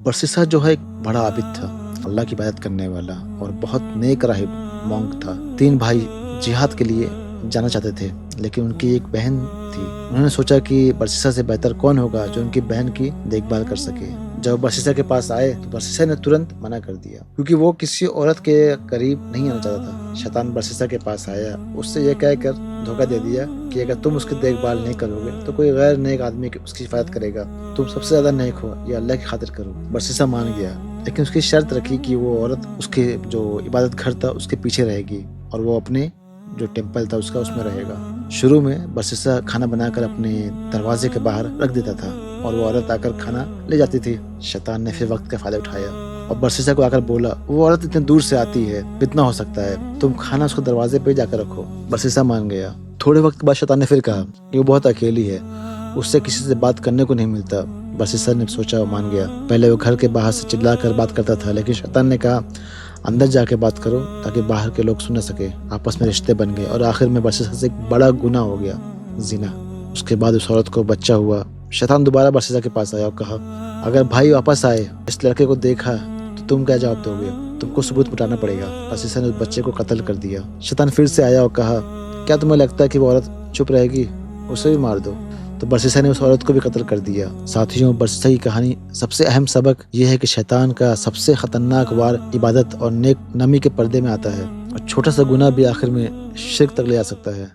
برسیسا جو ہے ایک بڑا عابد تھا، اللہ کی عبادت کرنے والا اور بہت نیک راہب مونک تھا۔ 3 بھائی جہاد کے لیے جانا چاہتے تھے، لیکن ان کی ایک بہن تھی۔ انہوں نے سوچا کہ برسیسا سے بہتر کون ہوگا جو ان کی بہن کی دیکھ بھال کر سکے۔ جب برسیسا کے پاس آئے تو برسیسا نے ترنت منع کر دیا، کیونکہ وہ کسی عورت کے قریب نہیں آنا چاہتا تھا۔ شیطان برسیسا کے پاس آیا، اس سے یہ کہہ کر دھوکہ دے دیا کہ اگر تم اس کی دیکھ بھال نہیں کرو گے تو کوئی غیر نیک آدمی اس کی حفاظت کرے گا۔ تم سب سے زیادہ نیک ہو، یہ اللہ کی خاطر کرو۔ برسیسا مان گیا، لیکن اس کی شرط رکھی کہ وہ عورت اس کے جو عبادت گھر تھا اس کے پیچھے رہے گی اور وہ اپنے جو ٹیمپل تھا اس میں رہے گا۔ شروع میں برسیسا کھانا بنا کر اپنے دروازے کے باہر رکھ دیتا تھا اور وہ عورت آ کر کھانا لے جاتی تھی۔ شیطان نے پھر وقت کا فائدہ اٹھایا اور برسیسا کو آ کر بولا، وہ عورت اتنے دور سے آتی ہے، کتنا ہو سکتا ہے، تم کھانا اس کو دروازے پہ جا کر رکھو۔ برسیسا مان گیا۔ تھوڑے وقت کے بعد شیطان نے پھر کہا کہ وہ بہت اکیلی ہے، اس سے کسی سے بات کرنے کو نہیں ملتا۔ برسیسا نے سوچا وہ مان گیا۔ پہلے وہ گھر کے باہر سے چلا کر بات کرتا تھا، لیکن شیطان نے کہا اندر جا کے بات کرو تاکہ باہر کے لوگ سن نہ سکے۔ آپس میں رشتے بن گئے اور آخر میں برسیسا سے ایک بڑا گناہ ہو گیا، زنا۔ اس کے بعد اس عورت کو بچہ ہوا۔ شیطان دوبارہ برسیسا کے پاس آیا اور کہا، اگر بھائی واپس آئے اس لڑکے کو دیکھا تو تم کیا جواب دو گے؟ تم کو ثبوت مٹانا پڑے گا۔ برسیسا نے اس بچے کو قتل کر دیا۔ شیطان پھر سے آیا اور کہا، کیا تمہیں لگتا ہے کہ وہ عورت چپ رہے گی؟ اسے بھی مار دو۔ تو برسیسا نے اس عورت کو بھی قتل کر دیا۔ ساتھیوں، برسیسا کی کہانی سب سے اہم سبق یہ ہے کہ شیطان کا سب سے خطرناک وار عبادت اور نیک نمی کے پردے میں آتا ہے، اور چھوٹا سا گناہ بھی آخر میں شرک تک لے جا سکتا ہے۔